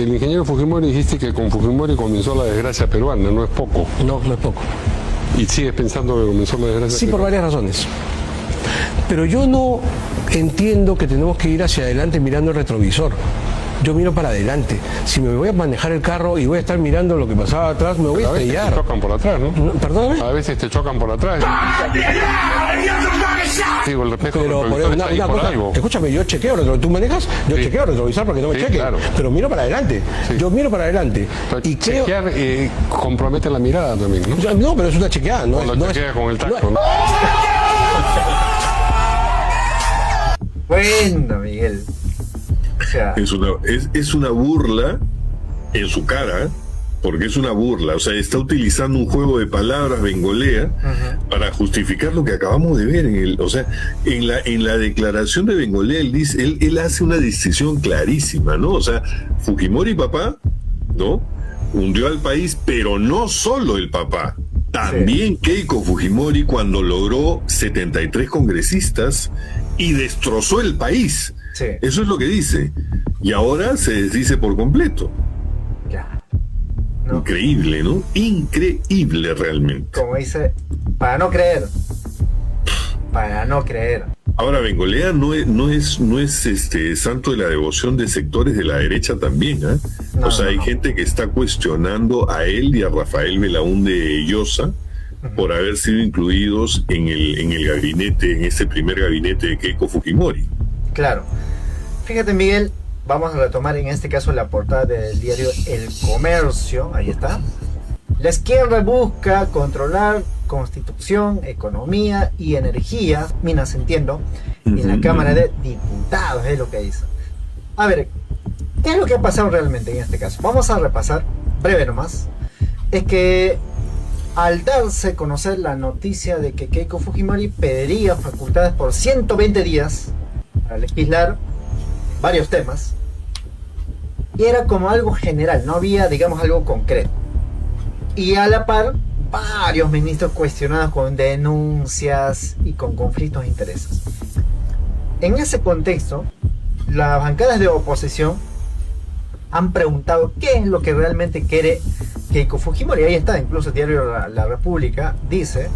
el ingeniero Fujimori dijiste que con Fujimori comenzó la desgracia peruana, no es poco. No, no es poco. ¿Y sigues pensando que comenzó la desgracia Sí, por peruana? varias razones. Pero yo no entiendo que tenemos que ir hacia adelante mirando el retrovisor. Yo miro para adelante. Si me voy a manejar el carro y voy a estar mirando lo que pasaba atrás, me voy a A veces te estrellar. chocan por atrás, ¿no? No, perdóname. A veces te chocan por atrás. Digo, el respeto Pero por está ahí una por cosa, algo. escúchame, yo chequeo, tú manejas, yo Sí. chequeo retrovisor para que no me Sí, chequen, claro. pero miro para adelante. Sí. Yo miro para adelante. Pero Y creo, chequear compromete la mirada también, ¿no? no, pero es una chequeada, no Cuando es, no es- chequea con el tacto, ¿no? Bueno, Miguel. O sea, Es una burla en su cara, porque es una burla. O sea, está utilizando un juego de palabras bengolea para justificar lo que acabamos de ver. En la declaración de Bengolea, él hace una distinción clarísima, ¿no? O sea, Fujimori papá, ¿no? Hundió al país, pero no solo el papá. También Keiko Fujimori cuando logró 73 congresistas y destrozó el país. Sí. Eso es lo que dice. Y ahora se desdice por completo. ya. No, Increíble, ¿no? Increíble realmente. como dice, para no creer. Para no creer. Ahora, Bengolea no es santo de la devoción de sectores de la derecha también, ¿ah? No, O sea, hay no. gente que está cuestionando a él y a Rafael Belaúnde Llosa por haber sido incluidos en el gabinete, en ese primer gabinete de Keiko Fujimori. Claro. Fíjate, Miguel, vamos a retomar en este caso la portada del diario El Comercio. Ahí está. La izquierda busca controlar constitución, economía y energía, minas entiendo, en la Cámara de Diputados, es lo que dice. A ver, ¿qué es lo que ha pasado realmente en este caso? Vamos a repasar, breve nomás. Es que al darse a conocer la noticia de que Keiko Fujimori pediría facultades por 120 días para legislar varios temas, y era como algo general, no había, digamos, algo concreto. Y a la par, varios ministros cuestionados con denuncias y con conflictos de intereses. En ese contexto, las bancadas de oposición han preguntado qué es lo que realmente quiere Keiko Fujimori. Ahí está, incluso el diario La República dice: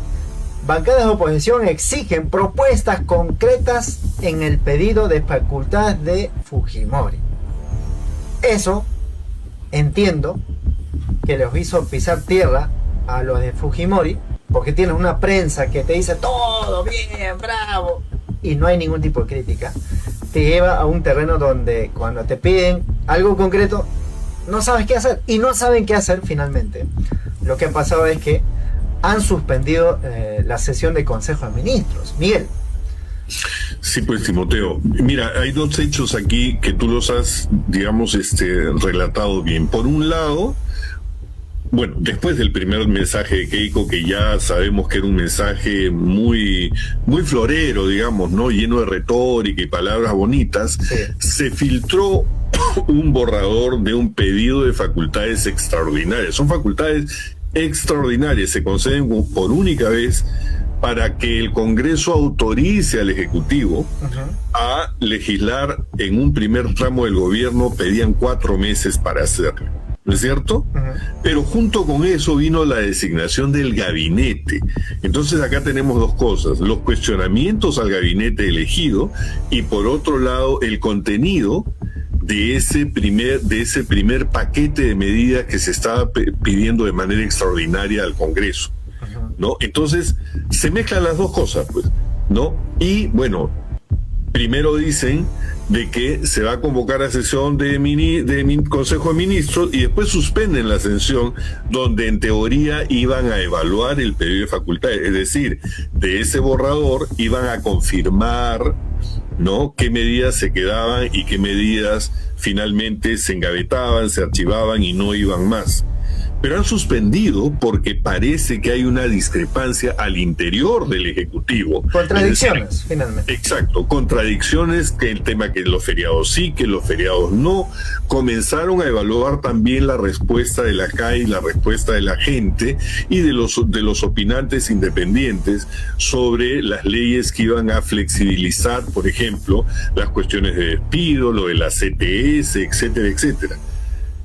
bancadas de oposición exigen propuestas concretas en el pedido de facultades de Fujimori. Eso, entiendo, que les hizo pisar tierra a los de Fujimori, porque tienen una prensa que te dice todo bien, bravo, y no hay ningún tipo de crítica. Te lleva a un terreno donde cuando te piden algo concreto, no sabes qué hacer, y no saben qué hacer finalmente. Lo que ha pasado es que han suspendido la sesión de Consejo de Ministros. Miguel. Sí, pues, Timoteo. Mira, hay dos hechos aquí que tú los has, digamos, relatado bien. Por un lado, bueno, después del primer mensaje de Keiko, que ya sabemos que era un mensaje muy florero, digamos, ¿no? Lleno de retórica y palabras bonitas, Sí. se filtró un borrador de un pedido de facultades extraordinarias. Son facultades extraordinarias, se conceden por única vez para que el Congreso autorice al Ejecutivo a legislar en un primer tramo del gobierno. Pedían 4 meses para hacerlo, ¿no es cierto? Pero junto con eso vino la designación del gabinete. Entonces acá tenemos dos cosas: los cuestionamientos al gabinete elegido y, por otro lado, el contenido de ese primer paquete de medidas que se estaba pidiendo de manera extraordinaria al Congreso, ¿no? Entonces se mezclan las dos cosas, pues, ¿no? Y bueno, primero dicen de que se va a convocar a sesión de Consejo de Ministros y después suspenden la sesión donde en teoría iban a evaluar el pedido de facultades, es decir, de ese borrador iban a confirmar, ¿no?, qué medidas se quedaban y qué medidas finalmente se engavetaban, se archivaban y no iban más. Pero han suspendido porque parece que hay una discrepancia al interior del Ejecutivo. Contradicciones, Es decir, finalmente. exacto, contradicciones, que el tema que los feriados sí, que los feriados no. Comenzaron a evaluar también la respuesta de la CAE, la respuesta de la gente y de los opinantes independientes sobre las leyes que iban a flexibilizar, por ejemplo, las cuestiones de despido, lo de la CTS, etcétera, etcétera.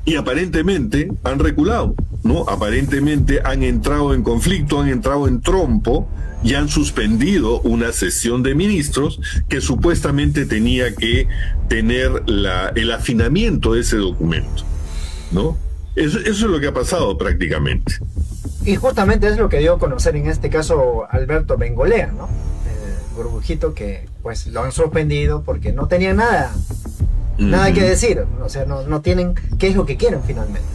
y aparentemente han reculado, ¿no? Aparentemente han entrado en conflicto, han entrado en trompo y han suspendido una sesión de ministros que supuestamente tenía que tener el afinamiento de ese documento, ¿no? Eso es lo que ha pasado prácticamente. Y justamente es lo que dio a conocer en este caso Alberto Bengolea, ¿no? El burbujito que pues lo han suspendido porque no tenía nada que decir, o sea, no tienen qué es lo que quieren finalmente.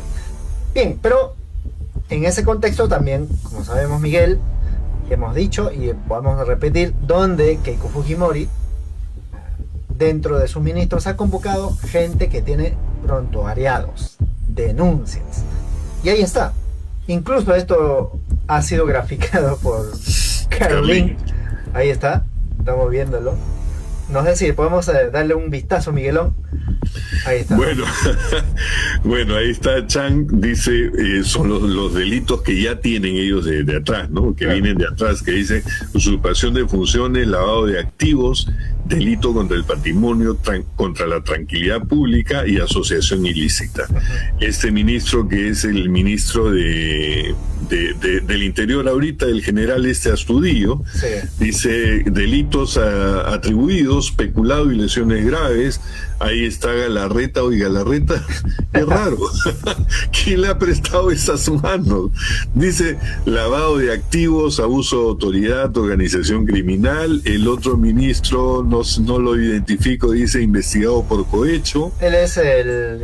Bien, pero en ese contexto también, como sabemos, Miguel, hemos dicho y vamos a repetir, donde Keiko Fujimori, dentro de sus ministros, ha convocado gente que tiene prontuariados, denuncias. Y ahí está. Incluso esto ha sido graficado por Carolyn. Ahí está, estamos viéndolo. No sé si podemos darle un vistazo, Miguelón. Ahí está. Bueno, ahí está Chang, dice, son los delitos que ya tienen ellos de atrás, ¿no? Que vienen de atrás, que dice usurpación de funciones, lavado de activos, delito contra el patrimonio, contra la tranquilidad pública y asociación ilícita. Este ministro, que es el ministro del Interior ahorita, el general Astudillo, sí, dice delitos atribuidos, peculado y lesiones graves. Ahí está Galarreta. Oye, Galarreta, es raro. ¿Quién le ha prestado esas manos? Dice lavado de activos, abuso de autoridad, organización criminal. El otro ministro no lo identifico, dice investigado por cohecho. Él es el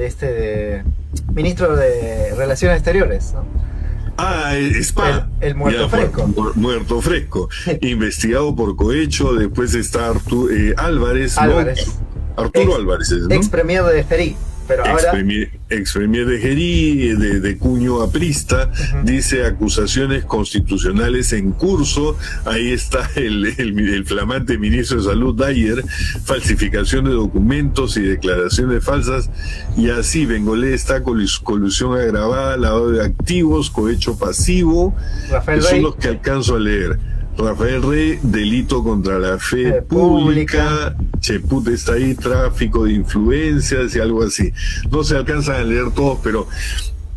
ministro de Relaciones Exteriores, ¿no? Ah, SPA. El muerto fresco. Muerto fresco. Investigado por cohecho. Después está Arturo Álvarez. Arturo Álvarez, ¿no? Ex premier de Jerí, pero ahora ex premier de Jerí, de cuño aprista. Dice acusaciones constitucionales en curso. Ahí está el flamante ministro de Salud Dyer, falsificación de documentos y declaraciones falsas. Y así Bengolea está colusión agravada, lavado de activos, cohecho pasivo. Rafael Rey, son Rey, los que alcanzo a leer. Rafael Rey, delito contra la fe pública. Cheput está ahí, tráfico de influencias y algo así. No se alcanzan a leer todos, pero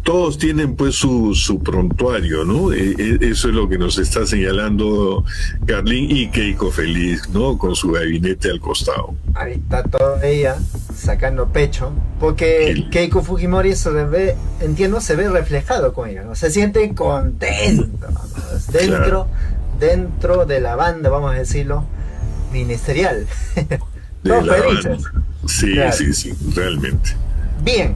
todos tienen pues su prontuario, ¿no? Eso es lo que nos está señalando Carlín, y Keiko feliz, ¿no? Con su gabinete al costado. ahí está toda ella sacando pecho, porque Keiko Fujimori se ve reflejado con ella, ¿no? Se siente contento, ¿no? Dentro de la banda, vamos a decirlo, ministerial. Todos felices. Sí, claro. Sí, realmente. Bien,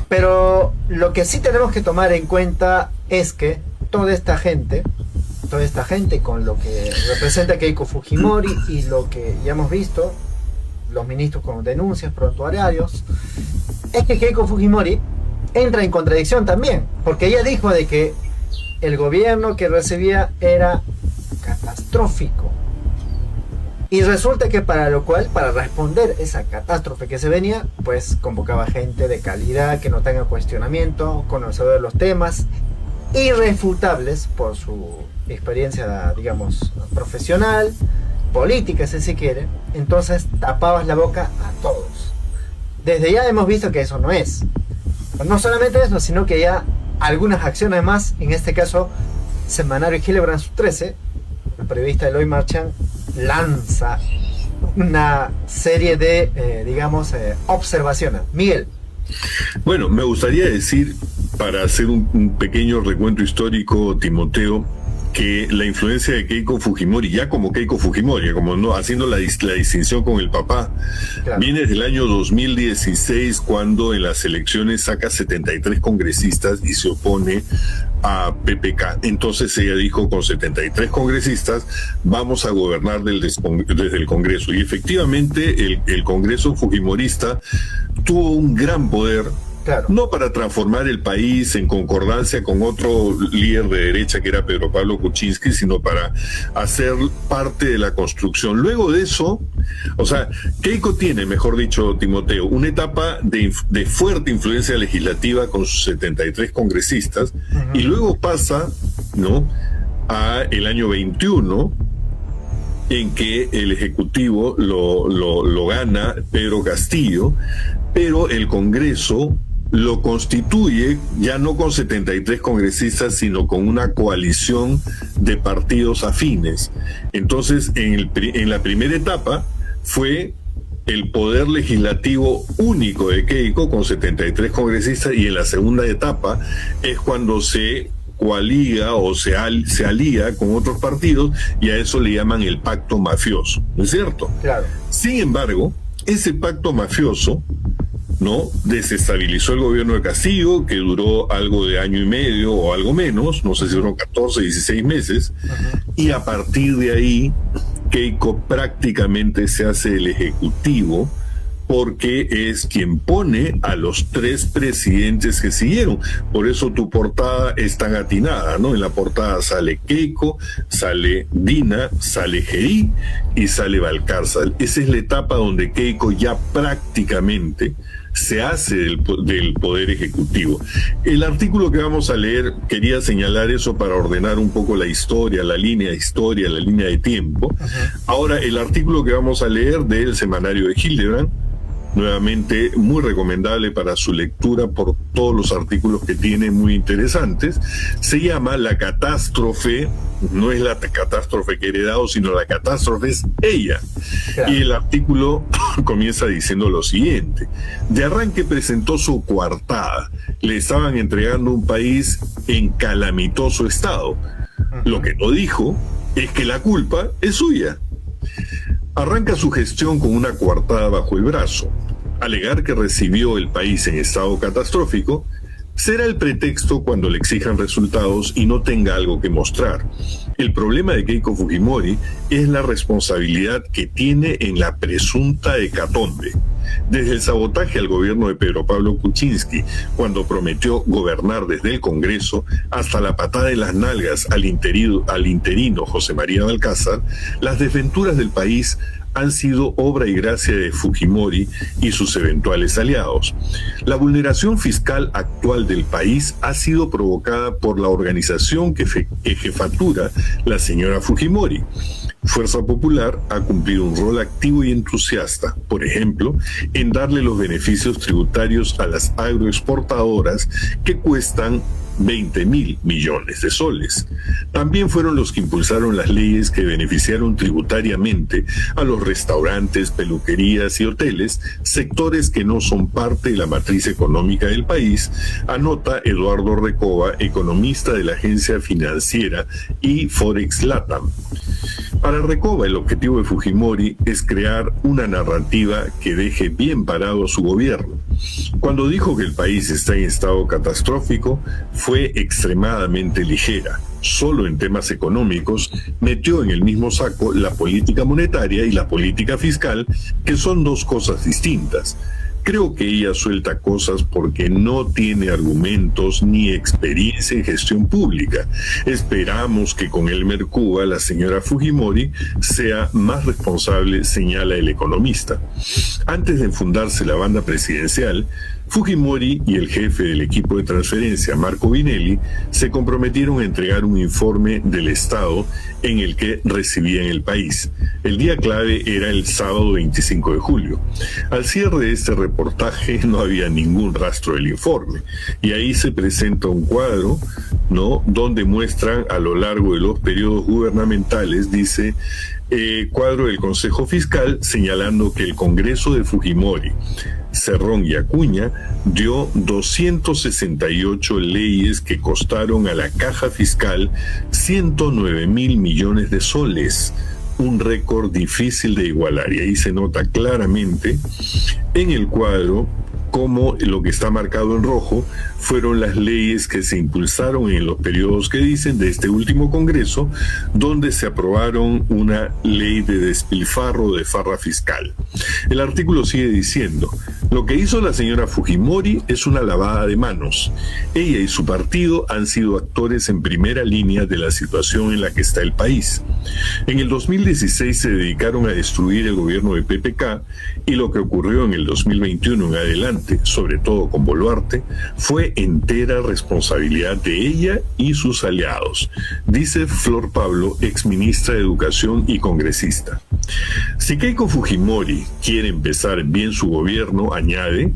pero lo que sí tenemos que tomar en cuenta es que toda esta gente con lo que representa Keiko Fujimori y lo que ya hemos visto, los ministros con denuncias, prontuarios, es que Keiko Fujimori entra en contradicción también, porque ella dijo de que el gobierno que recibía era catastrófico. Y resulta que para responder esa catástrofe que se venía, pues convocaba gente de calidad, que no tenga cuestionamiento, conocedor de los temas, irrefutables por su experiencia, digamos, profesional, política, si se quiere. Entonces tapabas la boca a todos. Desde ya hemos visto que eso no es. No solamente eso, sino que ya algunas acciones más, en este caso, Semanario Hildebrand 13, el periodista Eloy Marchand lanza una serie de, observaciones. Miguel. Bueno, me gustaría decir, para hacer un pequeño recuento histórico, Timoteo, que la influencia de Keiko Fujimori, ya como Keiko Fujimori, como no haciendo la distinción con el papá, claro, viene desde el año 2016, cuando en las elecciones saca 73 congresistas y se opone a PPK. Entonces ella dijo, con 73 congresistas vamos a gobernar desde el Congreso. Y efectivamente el Congreso fujimorista tuvo un gran poder. Claro. No para transformar el país en concordancia con otro líder de derecha que era Pedro Pablo Kuczynski, sino para hacer parte de la construcción. Luego de eso, o sea, Keiko tiene, mejor dicho, Timoteo, una etapa de fuerte influencia legislativa con sus 73 congresistas, y luego pasa, ¿no?, a el año 21, en que el Ejecutivo lo gana Pedro Castillo, pero el Congreso lo constituye ya no con 73 congresistas, sino con una coalición de partidos afines. Entonces, en la primera etapa fue el poder legislativo único de Keiko con 73 congresistas, y en la segunda etapa es cuando se coaliga o se alía con otros partidos, y a eso le llaman el pacto mafioso, ¿no es cierto? Claro. Sin embargo, ese pacto mafioso, ¿no?, desestabilizó el gobierno de Castillo, que duró algo de año y medio o algo menos, no sé si fueron 14, 16 meses, y a partir de ahí Keiko prácticamente se hace el ejecutivo, porque es quien pone a los 3 presidentes que siguieron. Por eso tu portada es tan atinada, ¿no? En la portada sale Keiko, sale Dina, sale Gerí y sale Valcárcel. Esa es la etapa donde Keiko ya prácticamente se hace del poder ejecutivo. El artículo que vamos a leer, quería señalar eso para ordenar un poco la historia, la línea de historia, la línea de tiempo. Ahora, el artículo que vamos a leer del semanario de Hildebrand, nuevamente muy recomendable para su lectura por todos los artículos que tiene, muy interesantes, se llama La catástrofe. No es la catástrofe que he heredado, sino la catástrofe es ella. Claro. Y el artículo comienza diciendo lo siguiente: de arranque presentó su coartada. Le estaban entregando un país en calamitoso estado. Lo que no dijo es que la culpa es suya. Arranca su gestión con una coartada bajo el brazo. Alegar que recibió el país en estado catastrófico será el pretexto cuando le exijan resultados y no tenga algo que mostrar. El problema de Keiko Fujimori es la responsabilidad que tiene en la presunta hecatombe. Desde el sabotaje al gobierno de Pedro Pablo Kuczynski, cuando prometió gobernar desde el Congreso, hasta la patada en las nalgas al interino José María Valcárcel, las desventuras del país han sido obra y gracia de Fujimori y sus eventuales aliados. La vulneración fiscal actual del país ha sido provocada por la organización que jefatura la señora Fujimori. Fuerza Popular ha cumplido un rol activo y entusiasta, por ejemplo, en darle los beneficios tributarios a las agroexportadoras que cuestan 20.000 millones de soles. También fueron los que impulsaron las leyes que beneficiaron tributariamente a los restaurantes, peluquerías y hoteles, sectores que no son parte de la matriz económica del país, anota Eduardo Recoba, economista de la agencia financiera y Forex Latam. Para Recoba, el objetivo de Fujimori es crear una narrativa que deje bien parado a su gobierno. Cuando dijo que el país está en estado catastrófico, fue extremadamente ligera. Solo en temas económicos metió en el mismo saco la política monetaria y la política fiscal, que son dos cosas distintas. Creo que ella suelta cosas porque no tiene argumentos ni experiencia en gestión pública. Esperamos que con Elmer Cuba la señora Fujimori sea más responsable, señala el economista. Antes de fundarse la banda presidencial, Fujimori y el jefe del equipo de transferencia, Marco Vinelli, se comprometieron a entregar un informe del Estado en el que recibían el país. El día clave era el sábado 25 de julio. Al cierre de este reportaje no había ningún rastro del informe, y ahí se presenta un cuadro, ¿no?, donde muestran a lo largo de los periodos gubernamentales, dice, cuadro del Consejo Fiscal, señalando que el Congreso de Fujimori, Cerrón y Acuña dio 268 leyes que costaron a la caja fiscal 109.000 millones de soles, un récord difícil de igualar. Y ahí se nota claramente en el cuadro cómo lo que está marcado en rojo fueron las leyes que se impulsaron en los periodos que dicen de este último Congreso, donde se aprobaron una ley de despilfarro de farra fiscal. El artículo sigue diciendo: lo que hizo la señora Fujimori es una lavada de manos. Ella y su partido han sido actores en primera línea de la situación en la que está el país. En el 2016 se dedicaron a destruir el gobierno de PPK, y lo que ocurrió en el 2021 en adelante, sobre todo con Boluarte, fue entera responsabilidad de ella y sus aliados, dice Flor Pablo, exministra de Educación y congresista. Si Keiko Fujimori quiere empezar bien su gobierno, añade,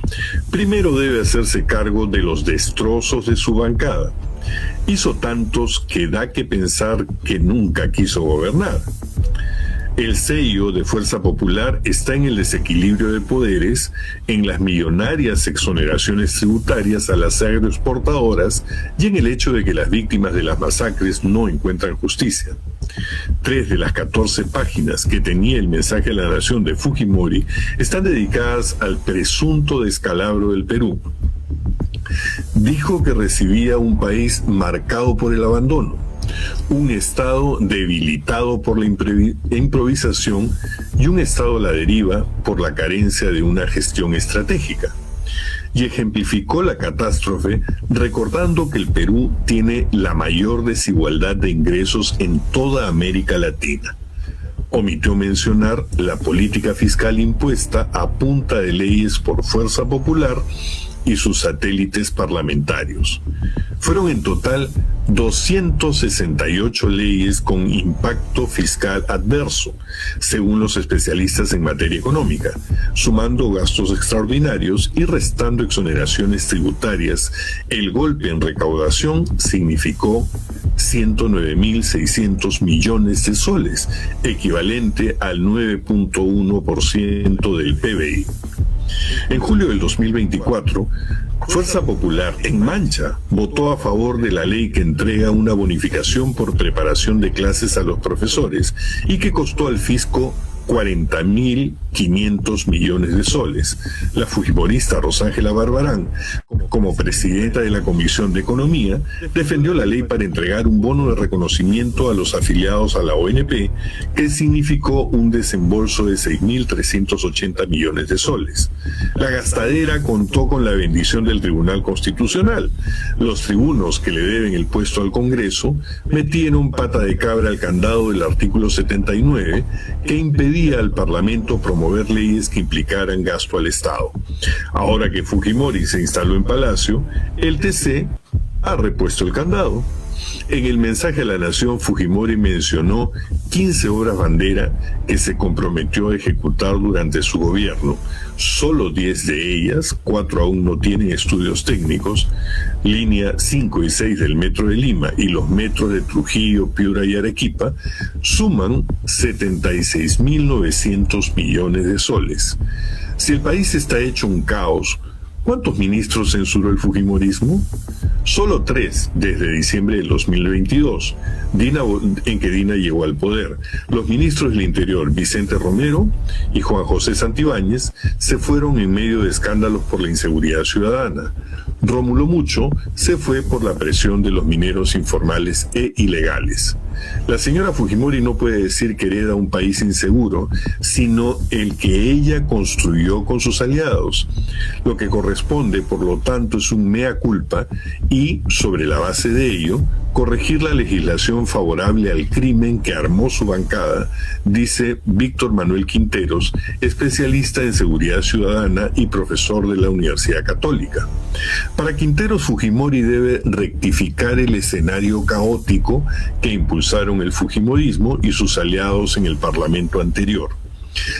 primero debe hacerse cargo de los destrozos de su bancada. Hizo tantos que da que pensar que nunca quiso gobernar. El sello de Fuerza Popular está en el desequilibrio de poderes, en las millonarias exoneraciones tributarias a las agroexportadoras y en el hecho de que las víctimas de las masacres no encuentran justicia. 3 de las 14 páginas que tenía el mensaje a la nación de Fujimori están dedicadas al presunto descalabro del Perú. Dijo que recibía un país marcado por el abandono, un Estado debilitado por la improvisación y un Estado a la deriva por la carencia de una gestión estratégica. Y ejemplificó la catástrofe recordando que el Perú tiene la mayor desigualdad de ingresos en toda América Latina. Omitió mencionar la política fiscal impuesta a punta de leyes por Fuerza Popular y sus satélites parlamentarios. Fueron en total 268 leyes con impacto fiscal adverso, según los especialistas en materia económica, sumando gastos extraordinarios y restando exoneraciones tributarias. El golpe en recaudación significó 109.600 millones de soles, equivalente al 9.1% del PBI. En julio del 2024, Fuerza Popular en Mancha votó a favor de la ley que entrega una bonificación por preparación de clases a los profesores y que costó al fisco 40.500 millones de soles. La fujimorista Rosángela Barbarán, como presidenta de la Comisión de Economía, defendió la ley para entregar un bono de reconocimiento a los afiliados a la ONP, que significó un desembolso de 6.380 millones de soles. La gastadera contó con la bendición del Tribunal Constitucional. Los tribunos que le deben el puesto al Congreso metieron pata de cabra al candado del artículo 79, que impedía al Parlamento promover leyes que implicaran gasto al Estado. Ahora que Fujimori se instaló en Palacio, el TC ha repuesto el candado. En el mensaje a la nación, Fujimori mencionó 15 obras bandera que se comprometió a ejecutar durante su gobierno. Solo 10 de ellas, 4 aún no tienen estudios técnicos, línea 5 y 6 del Metro de Lima y los metros de Trujillo, Piura y Arequipa, suman 76.900 millones de soles. Si el país está hecho un caos, ¿cuántos ministros censuró el fujimorismo? Solo 3 desde diciembre del 2022, en que Dina llegó al poder. Los ministros del Interior, Vicente Romero y Juan José Santibáñez, se fueron en medio de escándalos por la inseguridad ciudadana. Rómulo Mucho se fue por la presión de los mineros informales e ilegales. La señora Fujimori no puede decir que hereda un país inseguro, sino el que ella construyó con sus aliados. Lo que corresponde, por lo tanto, es un mea culpa y, sobre la base de ello, corregir la legislación favorable al crimen que armó su bancada, dice Víctor Manuel Quinteros, especialista en seguridad ciudadana y profesor de la Universidad Católica. Para Quinteros, Fujimori debe rectificar el escenario caótico que impulsaron el fujimorismo y sus aliados en el Parlamento anterior.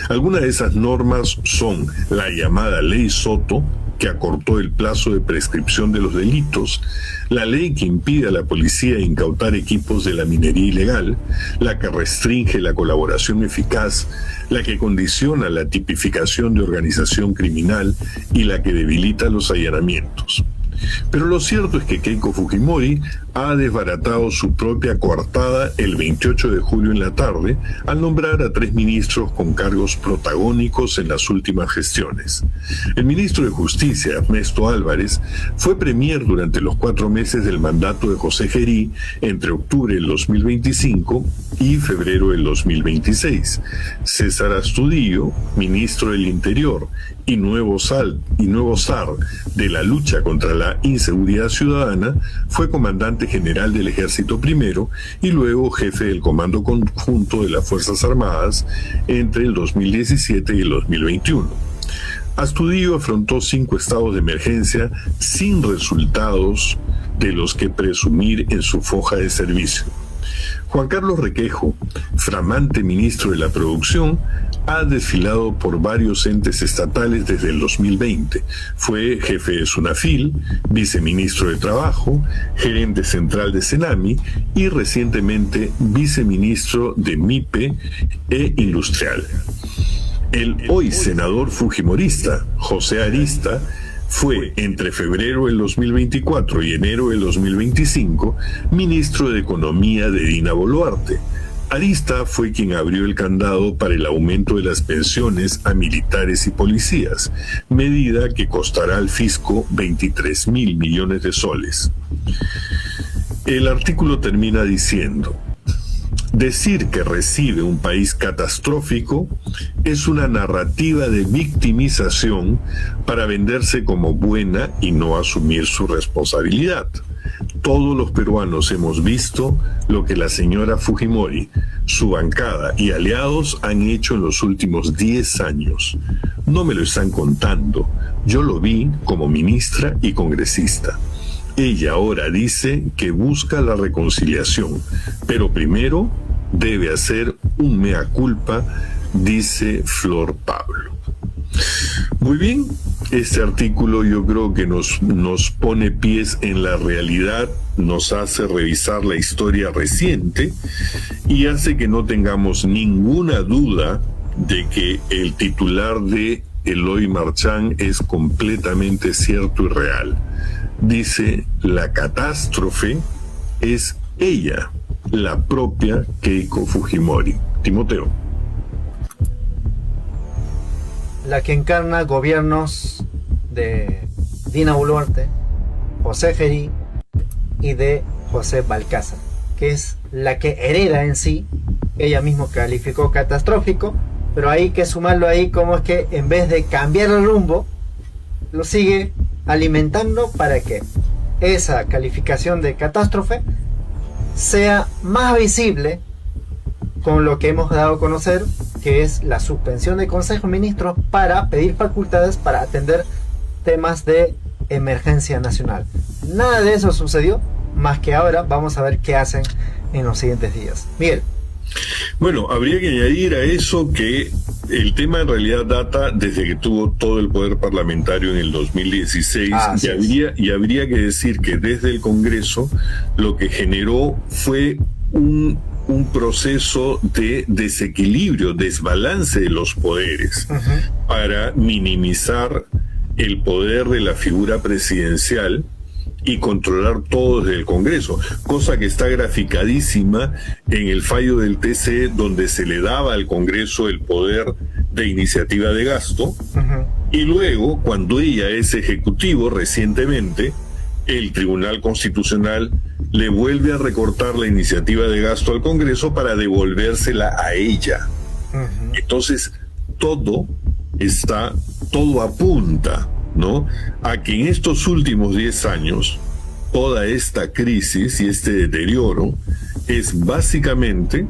Algunas de esas normas son la llamada Ley Soto, que acortó el plazo de prescripción de los delitos, la ley que impide a la policía incautar equipos de la minería ilegal, la que restringe la colaboración eficaz, la que condiciona la tipificación de organización criminal y la que debilita los allanamientos. Pero lo cierto es que Keiko Fujimori ha desbaratado su propia coartada el 28 de julio en la tarde al nombrar a 3 ministros con cargos protagónicos en las últimas gestiones. El ministro de Justicia, Ernesto Álvarez, fue premier durante los 4 meses del mandato de José Gerí entre octubre del 2025 y febrero del 2026. César Astudillo, ministro del Interior y nuevo zar de la lucha contra la inseguridad ciudadana, fue comandante general del Ejército primero y luego jefe del Comando Conjunto de las Fuerzas Armadas entre el 2017 y el 2021. Astudillo afrontó 5 estados de emergencia sin resultados de los que presumir en su foja de servicio. Juan Carlos Requejo, flamante ministro de la Producción, ha desfilado por varios entes estatales desde el 2020. Fue jefe de SUNAFIL, viceministro de Trabajo, gerente central de Senami y recientemente viceministro de MIPE e Industrial. El hoy senador fujimorista, José Arista, fue entre febrero del 2024 y enero del 2025 ministro de Economía de Dina Boluarte. Arista fue quien abrió el candado para el aumento de las pensiones a militares y policías, medida que costará al fisco 23.000 millones de soles. El artículo termina diciendo: decir que recibe un país catastrófico es una narrativa de victimización para venderse como buena y no asumir su responsabilidad. Todos los peruanos hemos visto lo que la señora Fujimori, su bancada y aliados han hecho en los últimos 10 años. No me lo están contando, yo lo vi como ministra y congresista. Ella ahora dice que busca la reconciliación, pero primero debe hacer un mea culpa, dice Flor Pablo. Muy bien, este artículo yo creo que nos pone pies en la realidad, nos hace revisar la historia reciente y hace que no tengamos ninguna duda de que el titular de Eloy Marchán es completamente cierto y real. Dice, la catástrofe es ella, la propia Keiko Fujimori. Timoteo. La que encarna gobiernos de Dina Boluarte, José Gerí y de José Balcázar, que es la que hereda en sí, ella misma calificó catastrófico, pero hay que sumarlo ahí como es que en vez de cambiar el rumbo, lo sigue alimentando para que esa calificación de catástrofe sea más visible con lo que hemos dado a conocer, que es la suspensión del Consejo de Ministros para pedir facultades para atender temas de emergencia nacional. Nada de eso sucedió, más que ahora vamos a ver qué hacen en los siguientes días. Miguel. Bueno, habría que añadir a eso que el tema en realidad data desde que tuvo todo el poder parlamentario en el 2016 y habría que decir que desde el Congreso lo que generó fue un proceso de desequilibrio, desbalance de los poderes para minimizar el poder de la figura presidencial y controlar todo desde el Congreso, cosa que está graficadísima en el fallo del TCE, donde se le daba al Congreso el poder de iniciativa de gasto, y luego, cuando ella es ejecutivo recientemente, el Tribunal Constitucional le vuelve a recortar la iniciativa de gasto al Congreso para devolvérsela a ella. Entonces, todo apunta, ¿no?, a que en estos últimos 10 años toda esta crisis y este deterioro es básicamente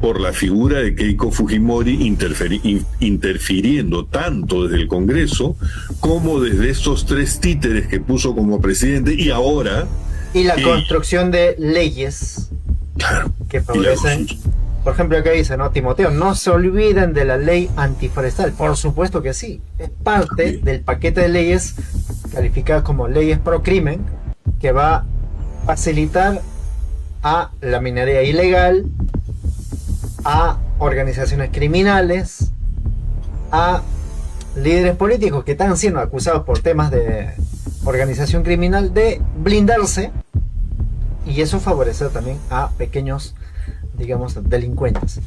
por la figura de Keiko Fujimori interfiriendo tanto desde el Congreso como desde estos 3 títeres que puso como presidente y ahora... Y la construcción de leyes, claro, que favorecen... Por ejemplo, acá dice, ¿no, Timoteo? No se olviden de la ley antiforestal. Por supuesto que sí. Es parte del paquete de leyes calificadas como leyes pro crimen, que va a facilitar a la minería ilegal, a organizaciones criminales, a líderes políticos que están siendo acusados por temas de organización criminal de blindarse, y eso favorecer también a pequeños, digamos, delincuentes.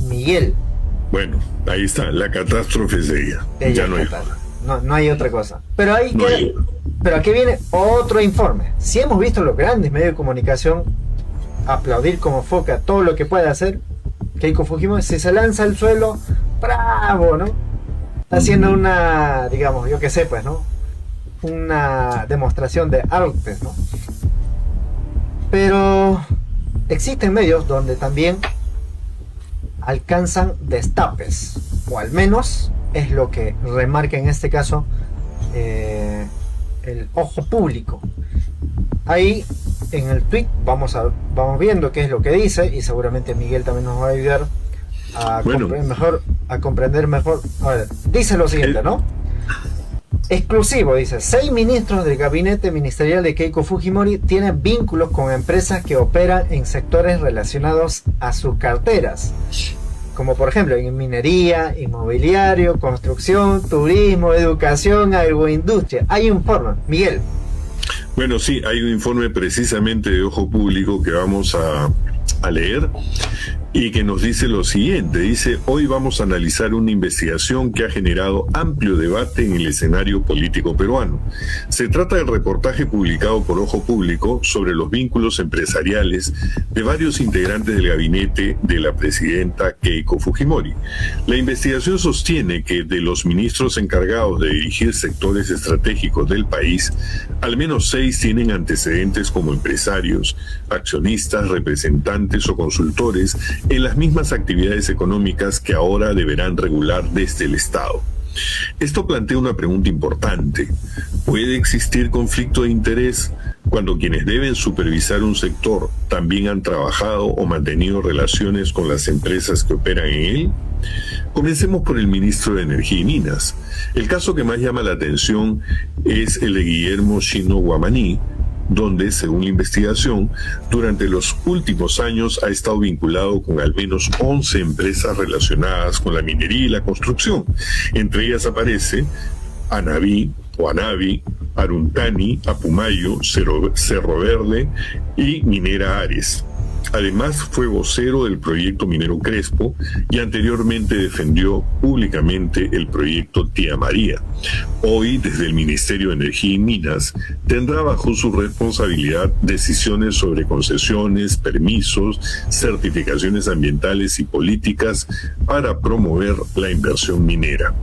Miguel. Bueno, ahí está, la catástrofe es ella. Ya no hay otra. No hay otra cosa. Pero pero aquí viene otro informe. Si hemos visto los grandes medios de comunicación aplaudir como foca todo lo que puede hacer Keiko Fujimori, si se lanza al suelo, bravo, ¿no? Está haciendo una, digamos, yo qué sé, pues, ¿no?, una demostración de artes, ¿no? Pero existen medios donde también alcanzan destapes, o al menos es lo que remarca en este caso el ojo público. Hay en el tweet, vamos viendo qué es lo que dice, y seguramente Miguel también nos va a ayudar a comprender mejor. A ver, dice lo siguiente, ¿no? Exclusivo, dice: 6 ministros del gabinete ministerial de Keiko Fujimori tienen vínculos con empresas que operan en sectores relacionados a sus carteras, como por ejemplo en minería, inmobiliario, construcción, turismo, educación, agroindustria. Hay un informe, Miguel. Bueno, sí, hay un informe precisamente de Ojo Público que vamos a leer y que nos dice lo siguiente. Dice: hoy vamos a analizar una investigación que ha generado amplio debate en el escenario político peruano. Se trata del reportaje publicado por Ojo Público sobre los vínculos empresariales de varios integrantes del gabinete de la presidenta Keiko Fujimori. La investigación sostiene que de los ministros encargados de dirigir sectores estratégicos del país, al menos 6 tienen antecedentes como empresarios, accionistas, representantes o consultores en las mismas actividades económicas que ahora deberán regular desde el Estado. Esto plantea una pregunta importante. ¿Puede existir conflicto de interés cuando quienes deben supervisar un sector también han trabajado o mantenido relaciones con las empresas que operan en él? Comencemos por el ministro de Energía y Minas. El caso que más llama la atención es el de Guillermo Shino Guamaní, donde, según la investigación, durante los últimos años ha estado vinculado con al menos 11 empresas relacionadas con la minería y la construcción. Entre ellas aparece Anaví, Aruntani, Apumayo, Cerro Verde y Minera Ares. Además, fue vocero del proyecto minero Crespo y anteriormente defendió públicamente el proyecto Tía María. Hoy, desde el Ministerio de Energía y Minas, tendrá bajo su responsabilidad decisiones sobre concesiones, permisos, certificaciones ambientales y políticas para promover la inversión minera.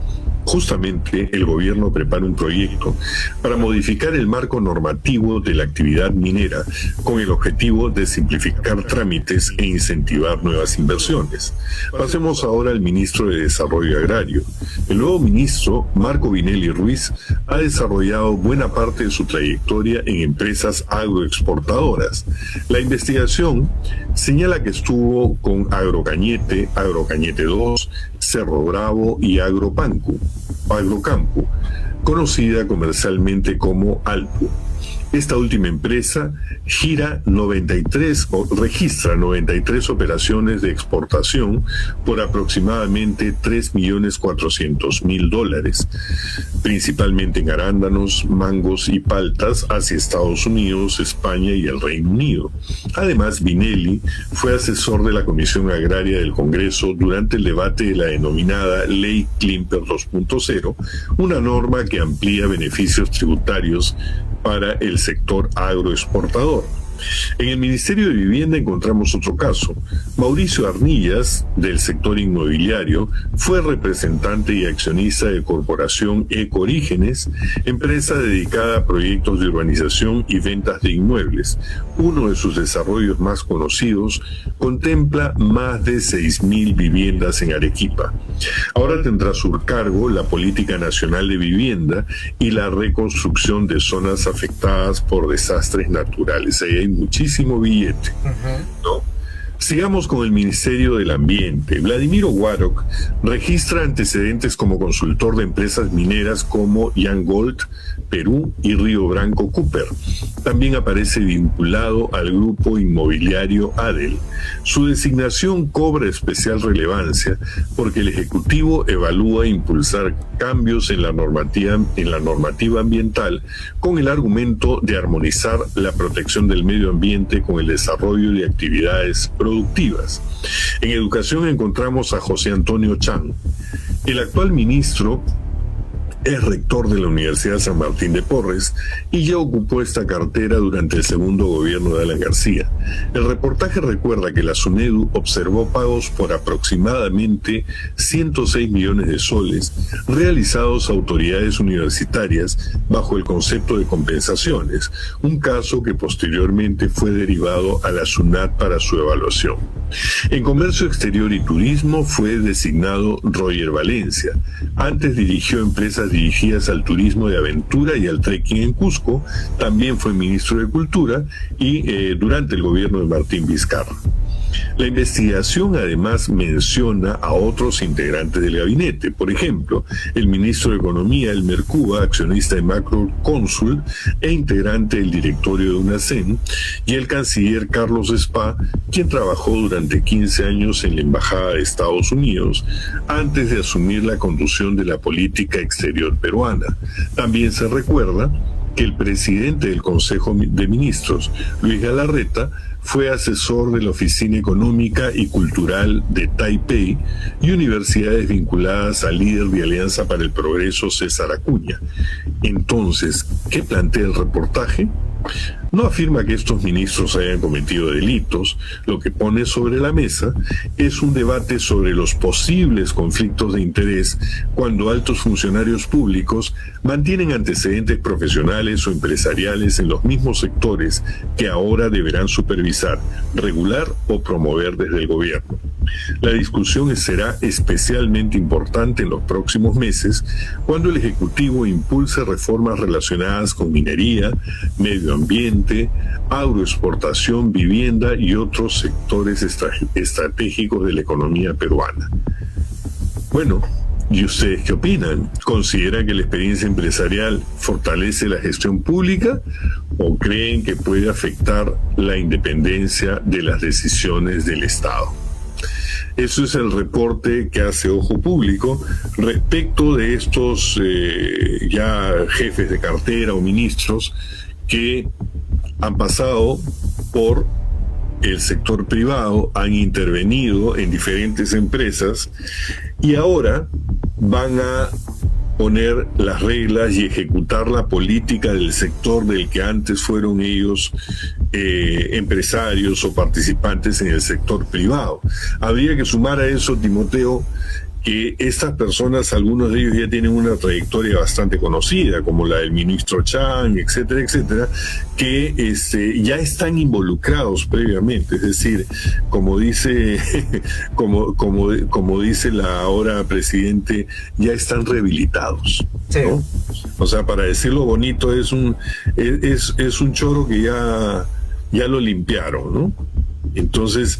Justamente el gobierno prepara un proyecto para modificar el marco normativo de la actividad minera con el objetivo de simplificar trámites e incentivar nuevas inversiones. Pasemos ahora al ministro de Desarrollo Agrario. El nuevo ministro, Marco Vinelli Ruiz, ha desarrollado buena parte de su trayectoria en empresas agroexportadoras. La investigación señala que estuvo con Agrocañete, Agrocañete 2, Cerro Bravo y Agrocampo, conocida comercialmente como Alpu. Esta última empresa registra 93 operaciones de exportación por aproximadamente $3.400.000, principalmente en arándanos, mangos y paltas hacia Estados Unidos, España y el Reino Unido. Además, Vinelli fue asesor de la Comisión Agraria del Congreso durante el debate de la denominada Ley Klimper 2.0, una norma que amplía beneficios tributarios para el sector agroexportador. En el Ministerio de Vivienda encontramos otro caso. Mauricio Arnillas, del sector inmobiliario, fue representante y accionista de Corporación Ecorígenes, empresa dedicada a proyectos de urbanización y ventas de inmuebles. Uno de sus desarrollos más conocidos contempla más de 6.000 viviendas en Arequipa. Ahora tendrá a su cargo la Política Nacional de Vivienda y la reconstrucción de zonas afectadas por desastres naturales. Ahí hay muchísimo billete, ¿no? Sigamos con el Ministerio del Ambiente. Vladimiro Warok registra antecedentes como consultor de empresas mineras como Yangold, Perú y Río Branco Cooper. También aparece vinculado al grupo inmobiliario Adel. Su designación cobra especial relevancia porque el Ejecutivo evalúa impulsar cambios en la normativa ambiental con el argumento de armonizar la protección del medio ambiente con el desarrollo de actividades productivas. En educación encontramos a José Antonio Chan. El actual ministro es rector de la Universidad San Martín de Porres y ya ocupó esta cartera durante el segundo gobierno de Alan García. El reportaje recuerda que la SUNEDU observó pagos por aproximadamente 106 millones de soles realizados a autoridades universitarias bajo el concepto de compensaciones, un caso que posteriormente fue derivado a la SUNAT para su evaluación. En Comercio Exterior y Turismo fue designado Roger Valencia. Antes dirigió empresas dirigidas al turismo de aventura y al trekking en Cusco. También fue ministro de Cultura y durante el gobierno de Martín Vizcarra. La investigación además menciona a otros integrantes del gabinete, por ejemplo, el ministro de Economía, Elmer Cuba, accionista de Macroconsult e integrante del directorio de UNACEN, y el canciller Carlos Spa, quien trabajó durante 15 años en la Embajada de Estados Unidos antes de asumir la conducción de la política exterior peruana. También se recuerda que el presidente del Consejo de Ministros, Luis Galarreta, fue asesor de la Oficina Económica y Cultural de Taipei y universidades vinculadas al líder de Alianza para el Progreso, César Acuña. Entonces, ¿qué plantea el reportaje? No afirma que estos ministros hayan cometido delitos. Lo que pone sobre la mesa es un debate sobre los posibles conflictos de interés cuando altos funcionarios públicos mantienen antecedentes profesionales o empresariales en los mismos sectores que ahora deberán supervisar, regular o promover desde el gobierno. La discusión será especialmente importante en los próximos meses cuando el Ejecutivo impulse reformas relacionadas con minería, medio ambiente, agroexportación, vivienda y otros sectores estratégicos de la economía peruana. Bueno, ¿y ustedes qué opinan? ¿Consideran que la experiencia empresarial fortalece la gestión pública o creen que puede afectar la independencia de las decisiones del Estado? Eso es el reporte que hace Ojo Público respecto de estos ya jefes de cartera o ministros que han pasado por el sector privado, han intervenido en diferentes empresas y ahora van a poner las reglas y ejecutar la política del sector del que antes fueron ellos empresarios o participantes en el sector privado. Habría que sumar a eso, Timoteo, que estas personas, algunos de ellos ya tienen una trayectoria bastante conocida, como la del ministro Chang, etcétera, etcétera, que ya están involucrados previamente, es decir, como dice como dice la ahora presidente, ya están rehabilitados, Sí. ¿no? O sea, para decirlo bonito, es un choro que ya lo limpiaron, ¿no? Entonces,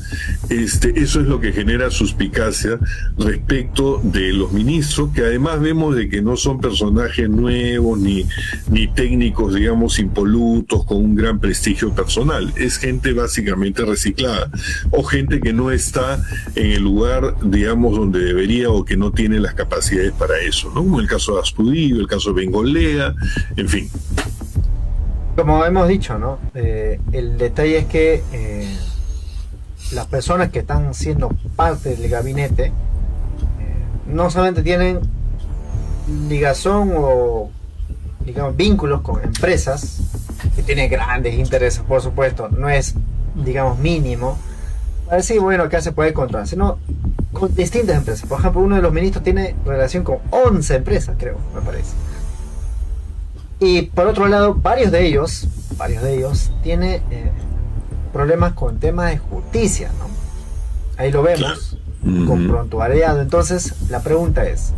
eso es lo que genera suspicacia respecto de los ministros, que además vemos de que no son personajes nuevos ni técnicos, digamos, impolutos con un gran prestigio personal. Es gente básicamente reciclada o gente que no está en el lugar, digamos, donde debería o que no tiene las capacidades para eso, ¿no? Como el caso de Astudillo, el caso de Bengolea, en fin. Como hemos dicho, ¿no? El detalle es que las personas que están siendo parte del gabinete no solamente tienen ligazón o, digamos, vínculos con empresas que tienen grandes intereses, por supuesto, no es, digamos, mínimo para decir, bueno, acá se puede controlar, sino con distintas empresas. Por ejemplo, uno de los ministros tiene relación con 11 empresas, creo, me parece. Y por otro lado, varios de ellos tienen problemas con temas de justicia, ¿no? Ahí lo vemos, claro. Con prontuariado. Entonces, la pregunta es,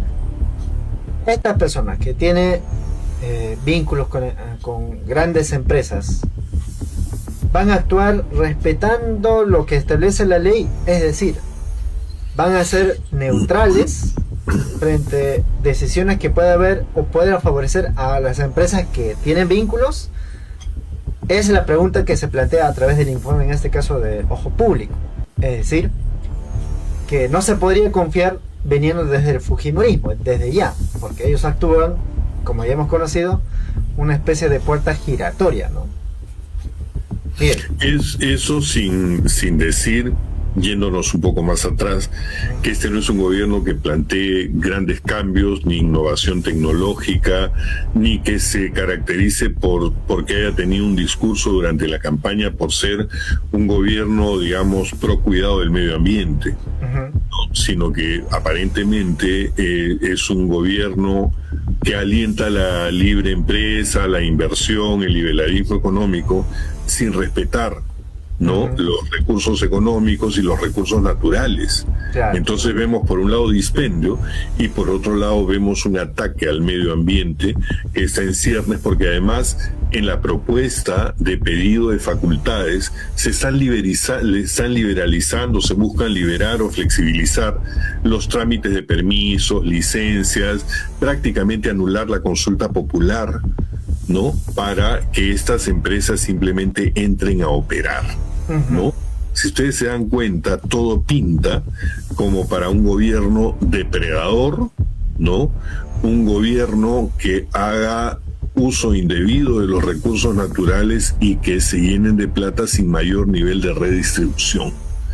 estas personas que tienen vínculos con grandes empresas, ¿van a actuar respetando lo que establece la ley? Es decir, ¿van a ser neutrales frente a decisiones que pueda haber o puedan favorecer a las empresas que tienen vínculos? Esa es la pregunta que se plantea a través del informe, en este caso de Ojo Público. Es decir, que no se podría confiar viniendo desde el fujimorismo, desde ya, porque ellos actúan, como ya hemos conocido, una especie de puerta giratoria, ¿no? Bien. Es eso sin decir, yéndonos un poco más atrás, que este no es un gobierno que plantee grandes cambios, ni innovación tecnológica, ni que se caracterice porque haya tenido un discurso durante la campaña por ser un gobierno, digamos, pro cuidado del medio ambiente, ¿no? Sino que aparentemente es un gobierno que alienta la libre empresa, la inversión, el liberalismo económico, sin respetar ¿no? Los recursos económicos y los recursos naturales. Claro. Entonces vemos por un lado dispendio y por otro lado vemos un ataque al medio ambiente que está en ciernes, porque además en la propuesta de pedido de facultades se están liberalizando, se buscan liberar o flexibilizar los trámites de permisos, licencias, prácticamente anular la consulta popular, ¿no? Para que estas empresas simplemente entren a operar, ¿no? Si ustedes se dan cuenta, todo pinta como para un gobierno depredador, ¿no? Un gobierno que haga uso indebido de los recursos naturales y que se llenen de plata sin mayor nivel de redistribución.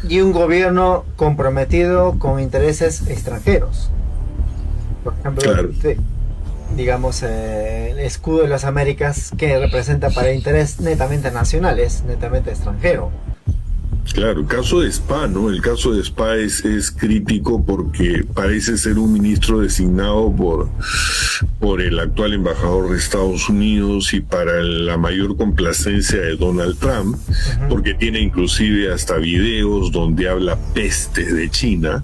Y un gobierno comprometido con intereses extranjeros. Por ejemplo, Claro. digamos, el escudo de las Américas, que representa para interés netamente nacional, es netamente extranjero. Claro, el caso de Spa, ¿no? El caso de Spa es crítico porque parece ser un ministro designado por el actual embajador de Estados Unidos y para la mayor complacencia de Donald Trump, porque tiene inclusive hasta videos donde habla peste de China,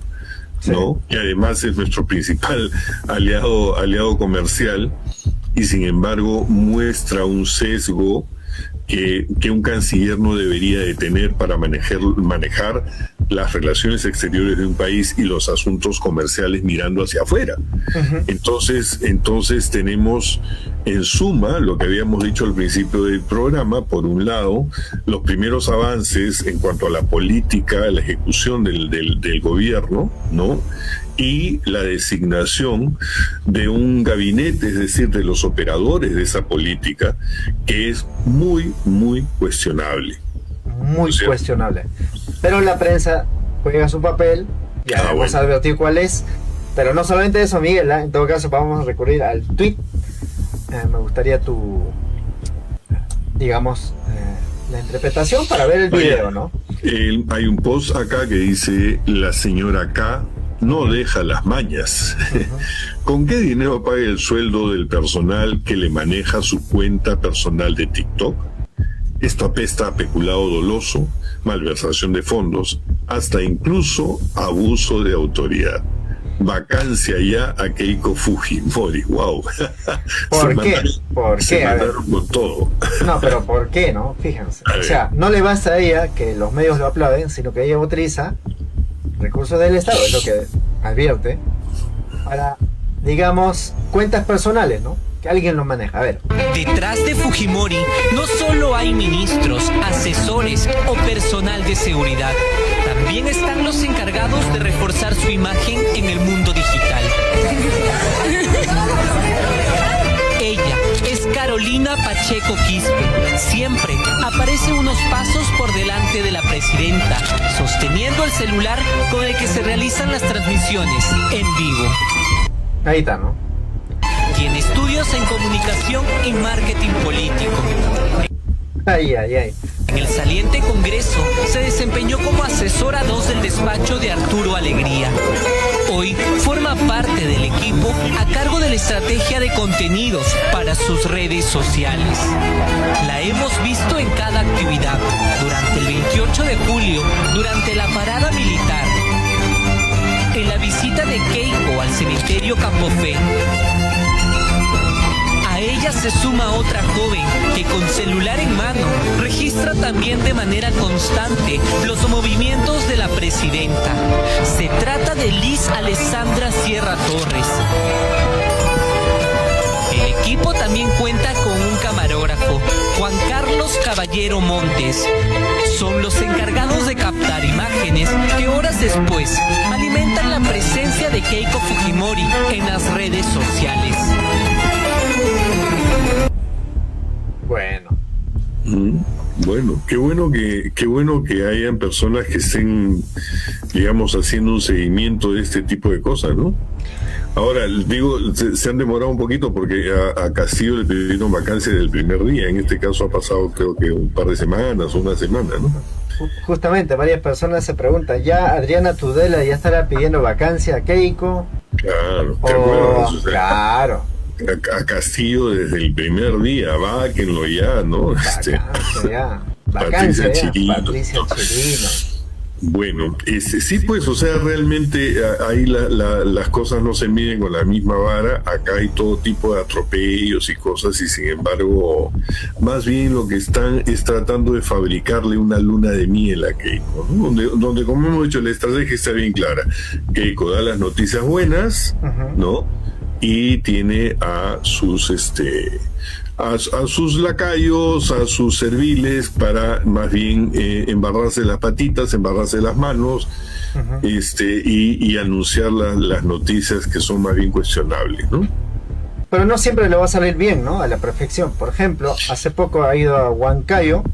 ¿no? Y además es nuestro principal aliado comercial, y sin embargo muestra un sesgo que un canciller no debería de tener para manejar las relaciones exteriores de un país y los asuntos comerciales mirando hacia afuera. Entonces tenemos en suma lo que habíamos dicho al principio del programa: por un lado, los primeros avances en cuanto a la política, la ejecución del gobierno, ¿no? Y la designación de un gabinete, es decir, de los operadores de esa política, que es muy, muy cuestionable. Muy cuestionable. Pero la prensa juega su papel, ya hemos advertido cuál es. Pero no solamente eso, Miguel, en todo caso vamos a recurrir al tweet. Me gustaría digamos, la interpretación para ver el video, ¿no? Hay un post acá que dice: la señora K no deja las mañas. ¿Con qué dinero paga el sueldo del personal que le maneja su cuenta personal de TikTok? Esto apesta a peculado doloso, malversación de fondos, hasta incluso abuso de autoridad. Vacancia ya a Keiko Fujimori. Wow. ¿Por qué? ¿Por Se qué? A ver. mandaron con todo. No, pero ¿por qué, no? Fíjense. A O sea, no le basta a ella que los medios lo aplauden, sino que ella utiliza recursos del Estado, es lo que advierte, para, digamos, cuentas personales, ¿no? Que alguien lo maneja. A ver. Detrás de Fujimori no solo hay ministros, asesores o personal de seguridad. También están los encargados de reforzar su imagen en el mundo digital. Ella es Carolina Pacheco Quispe. Siempre aparece unos pasos por delante de la presidenta, sosteniendo el celular con el que se realizan las transmisiones en vivo. Ahí está, ¿no? Tiene estudios en comunicación y marketing político. Ahí. En el saliente Congreso se desempeñó como asesora 2 del despacho de Arturo Alegría. Hoy forma parte del equipo a cargo de la estrategia de contenidos para sus redes sociales. La hemos visto en cada actividad, durante el 28 de julio, durante la parada militar, en la visita de Keiko al cementerio Campofé. A ella se suma otra joven que con celular en mano registra también de manera constante los movimientos de la presidenta. Se trata de Liz Alessandra Sierra Torres. El equipo también cuenta con un camarógrafo, Juan Carlos Caballero Montes. Son los encargados de captar imágenes que horas después alimentan la presencia de Keiko Fujimori en las redes sociales. Bueno. Qué bueno que hayan personas que estén, digamos, haciendo un seguimiento de este tipo de cosas, ¿no? Ahora, digo, se han demorado un poquito porque a Castillo le pidieron vacancia del primer día. En este caso ha pasado, creo que un par de semanas, una semana, ¿no? Justamente, varias personas se preguntan, ¿ya Adriana Tudela ya estará pidiendo vacancia a Keiko? Claro, ¿te acuerdas? O sea, Claro. a Castillo desde el primer día, váquenlo ya, ¿no? Vacancia, ya. Vacancia, Patricia Chirino. Patricia Chirino. Bueno, sí, pues, o sea, realmente ahí las cosas no se miden con la misma vara. Acá hay todo tipo de atropellos y cosas, y sin embargo, más bien lo que están es tratando de fabricarle una luna de miel a Keiko, ¿no? Donde como hemos dicho, la estrategia está bien clara. Keiko da las noticias buenas, ¿no? Y tiene a sus a sus lacayos, a sus serviles, para más bien embarrarse las patitas, embarrarse las manos, y anunciar las noticias que son más bien cuestionables, ¿no? Pero no siempre le va a salir bien, ¿no? A la perfección. Por ejemplo, hace poco ha ido a Huancayo,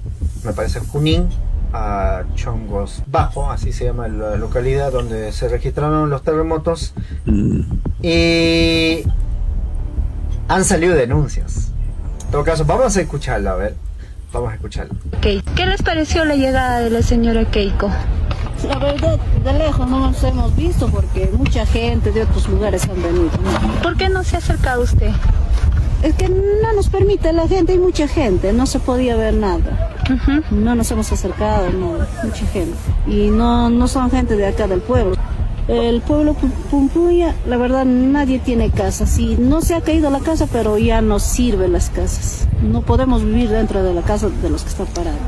me parece Junín, a Chongos Bajo, así se llama la localidad donde se registraron los terremotos, y han salido denuncias. En todo caso, vamos a escucharla, a ver. Vamos a escucharla. Okay. ¿Qué les pareció la llegada de la señora Keiko? La verdad, de lejos no nos hemos visto porque mucha gente de otros lugares han venido, ¿no? ¿Por qué no se ha acercado usted? Es que no nos permite la gente, hay mucha gente, no se podía ver nada. No nos hemos acercado, no, mucha gente. Y no son gente de acá del pueblo. El pueblo Pumpuya, la verdad, nadie tiene casa. Sí, no se ha caído la casa, pero ya no sirven las casas. No podemos vivir dentro de la casa de los que están parados.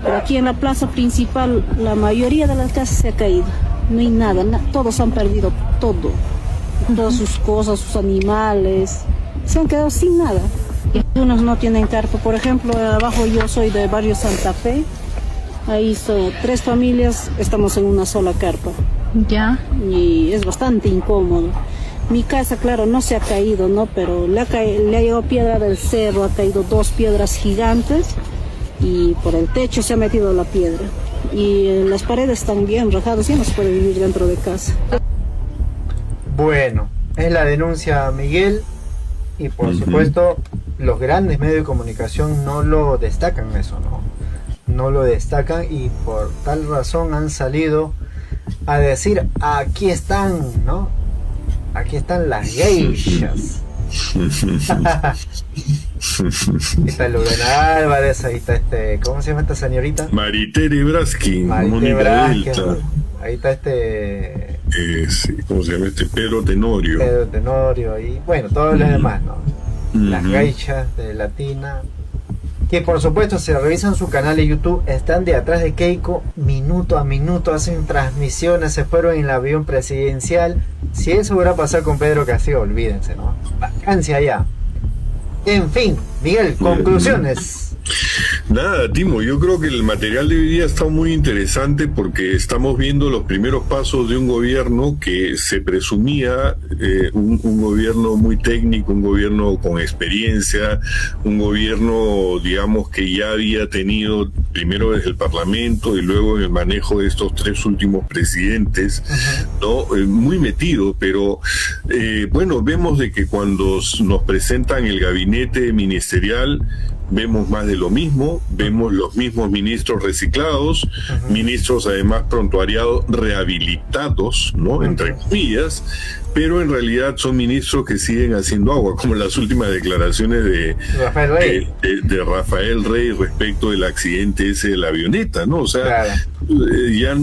Pero aquí en la plaza principal, la mayoría de las casas se ha caído. No hay nada, todos han perdido todo. Todas sus cosas, sus animales, se han quedado sin nada. Y algunos no tienen carpa. Por ejemplo, abajo yo soy de barrio Santa Fe. Ahí son 3 familias, estamos en una sola carpa. Ya. Y es bastante incómodo. Mi casa, claro, no se ha caído, ¿no? Pero le ha llegado piedra del cerro, ha caído 2 piedras gigantes y por el techo se ha metido la piedra. Y las paredes están bien rajadas, ya no se puede vivir dentro de casa. Bueno, es la denuncia, Miguel, y por supuesto los grandes medios de comunicación no lo destacan eso, ¿no? No lo destacan, y por tal razón han salido a decir, aquí están, ¿no? Aquí están las geishas. Ahí está Lorena Álvarez, ahí está ¿cómo se llama esta señorita? Maritere Braski, Maritere Mónica Braski, Delta. ahí está Sí, ¿cómo se llama Pedro Tenorio. Pedro Tenorio, y bueno, todos los demás, ¿no? Las geishas de Latina, que por supuesto, si revisan su canal de YouTube, están de atrás de Keiko minuto a minuto, hacen transmisiones, se fueron en el avión presidencial. Si eso hubiera pasado con Pedro Castillo, olvídense, ¿no? Vacancia ya. En fin, Miguel, conclusiones. Nada, Timo, yo creo que el material de hoy día está muy interesante porque estamos viendo los primeros pasos de un gobierno que se presumía un gobierno muy técnico, un gobierno con experiencia, un gobierno, digamos, que ya había tenido primero desde el Parlamento y luego en el manejo de estos 3 últimos presidentes, ¿no? Muy metido, pero bueno, vemos de que cuando nos presentan el gabinete ministerial, vemos más de lo mismo, vemos los mismos ministros reciclados, ministros además prontuariados rehabilitados, ¿no? Entre comillas, pero en realidad son ministros que siguen haciendo agua, como las últimas declaraciones de Rafael Rey respecto del accidente ese de la avioneta, ¿no? O sea, claro,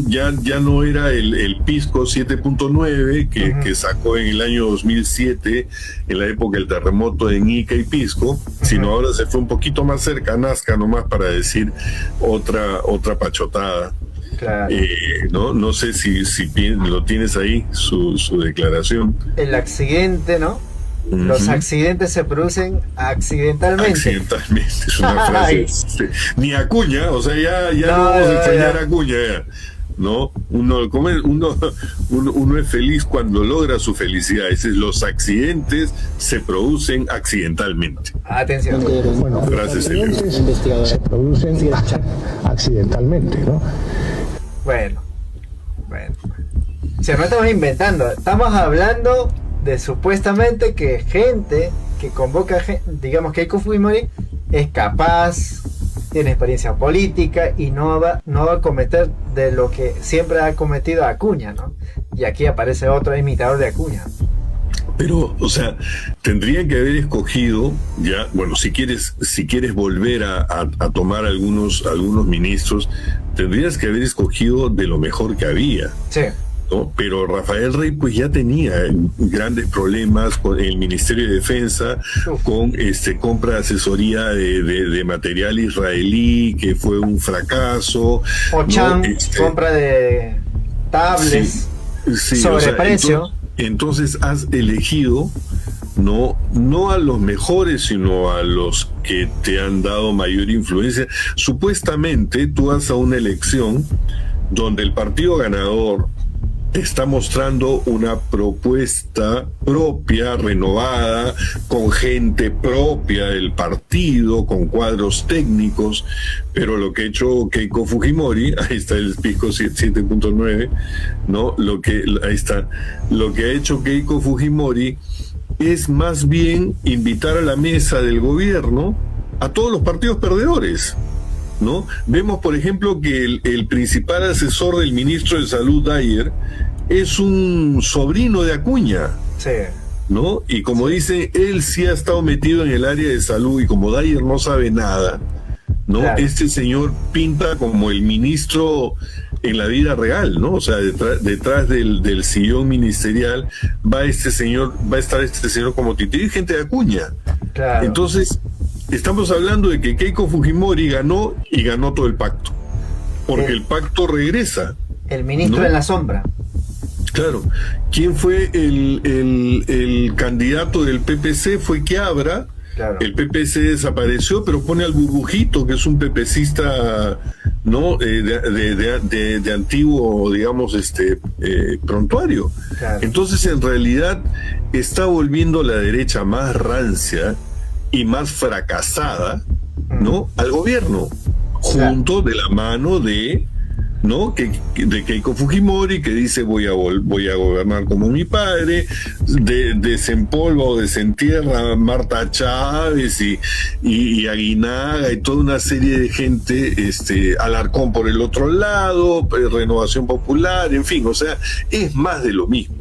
ya no era el Pisco 7.9 que sacó en el año 2007, en la época del terremoto en Ica y Pisco, sino ahora se fue un poquito más cerca a Nazca, nomás para decir otra pachotada. Claro. No sé si lo tienes ahí, su declaración. El accidente, ¿no? Los accidentes se producen accidentalmente. Accidentalmente, es una frase. Ni Acuña, o sea, ya no vamos a extrañar a Acuña, ya. ¿No? Uno es feliz cuando logra su felicidad. Los accidentes se producen accidentalmente. Atención. Bueno, gracias, se producen accidentalmente, ¿no? Bueno. Si no estamos inventando, estamos hablando de supuestamente que gente que convoca, digamos que Keiko Fujimori es capaz, tiene experiencia política y no va a cometer de lo que siempre ha cometido Acuña, ¿no? Y aquí aparece otro imitador de Acuña. Pero, o sea, tendrían que haber escogido ya, bueno, si quieres volver a tomar algunos ministros, tendrías que haber escogido de lo mejor que había. Sí. ¿No? Pero Rafael Rey pues ya tenía grandes problemas con el Ministerio de Defensa, con compra de asesoría de material israelí, que fue un fracaso. Ochan, ¿no? compra de tablets, sobreprecio. Entonces has elegido no a los mejores, sino a los que te han dado mayor influencia. Supuestamente tú vas a una elección donde el partido ganador está mostrando una propuesta propia, renovada, con gente propia del partido, con cuadros técnicos, pero lo que ha hecho Keiko Fujimori, ahí está el pico 7.9, ¿no? Lo que ha hecho Keiko Fujimori es más bien invitar a la mesa del gobierno a todos los partidos perdedores, ¿no? Vemos, por ejemplo, que el principal asesor del ministro de Salud, Dyer, es un sobrino de Acuña. Sí. ¿No? Y como dice, él sí ha estado metido en el área de salud, y como Dyer no sabe nada, ¿no? Claro. Este señor pinta como el ministro en la vida real, ¿no? O sea, detrás del sillón ministerial va a estar este señor como dirigente de Acuña. Claro. Entonces, estamos hablando de que Keiko Fujimori ganó todo el pacto, porque el pacto regresa. El ministro, ¿no?, en la sombra. Claro. ¿Quién fue el candidato del PPC? Fue Quiabra. Claro. El PPC desapareció, pero pone al Burbujito, que es un PPCista, ¿no? De antiguo, digamos, prontuario. Claro. Entonces, en realidad, está volviendo la derecha más rancia y más fracasada, ¿no?, al gobierno, junto de la mano de, ¿no?, de Keiko Fujimori, que dice voy a gobernar como mi padre, desempolva o desentierra a Marta Chávez y Aguinaga y toda una serie de gente, Alarcón por el otro lado, Renovación Popular, en fin, o sea, es más de lo mismo,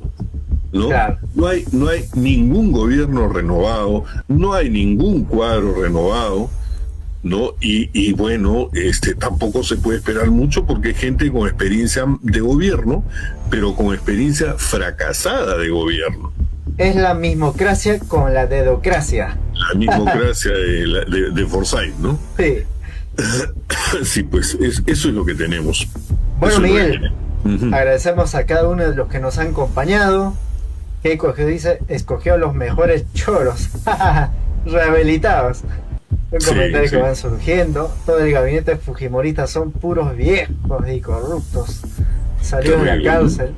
¿no? Claro. No hay ningún gobierno renovado, no hay ningún cuadro renovado, ¿no? Y bueno, tampoco se puede esperar mucho, porque hay gente con experiencia de gobierno, pero con experiencia fracasada de gobierno. Es la mismocracia con la dedocracia. La mismocracia de Forsyth, ¿no? Sí. Sí, pues eso es lo que tenemos. Bueno, Miguel, agradecemos a cada uno de los que nos han acompañado. Keiko, que dice, escogió los mejores choros rehabilitados. Comentarios que van surgiendo. Todo el gabinete fujimorista son puros viejos y corruptos. Salió de la cárcel.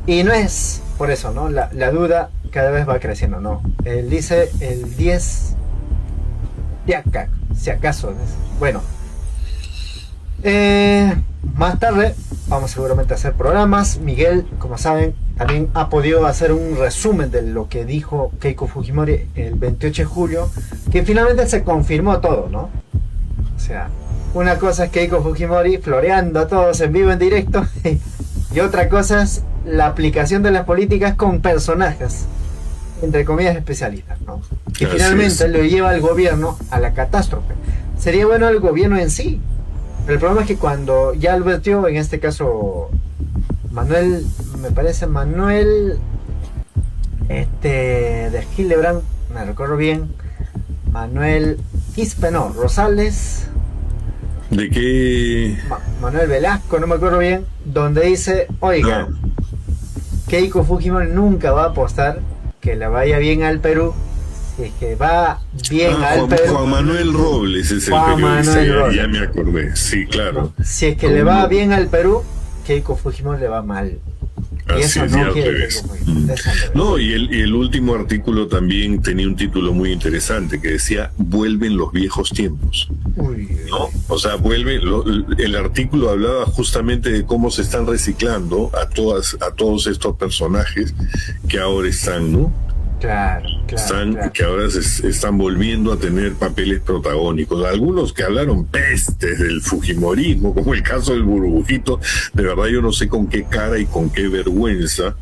Y no es por eso, ¿no? La duda cada vez va creciendo, ¿no? Él dice el 10 de acá, si acaso. Bueno, más tarde vamos seguramente a hacer programas. Miguel, como saben, también ha podido hacer un resumen de lo que dijo Keiko Fujimori el 28 de julio, que finalmente se confirmó todo, ¿no? O sea, una cosa es Keiko Fujimori floreando a todos en vivo, en directo, y otra cosa es la aplicación de las políticas con personajes, entre comillas, especialistas, ¿no? Que finalmente lo lleva al gobierno a la catástrofe. Sería bueno el gobierno en sí, pero el problema es que cuando ya lo vertió, en este caso Manuel de Hildebrand, me recuerdo bien, Manuel Quispe, no, Rosales, ¿de qué? Manuel Velasco, no me acuerdo bien, donde dice, oiga, Keiko Fujimori nunca va a apostar que le vaya bien al Perú. Si es que va bien al Perú. Juan Manuel Robles es el periodista, ya me acordé, sí, claro. Si es que le va bien al Perú, Keiko Fujimori le va mal. Y así eso es, no quiere No, y el último artículo también tenía un título muy interesante que decía vuelven los viejos tiempos. ¿No? O sea, el artículo hablaba justamente de cómo se están reciclando a todos estos personajes que ahora están, ¿no?, Claro. Que ahora se están volviendo a tener papeles protagónicos. Algunos que hablaron pestes del fujimorismo, como el caso del burbujito, de verdad yo no sé con qué cara y con qué vergüenza,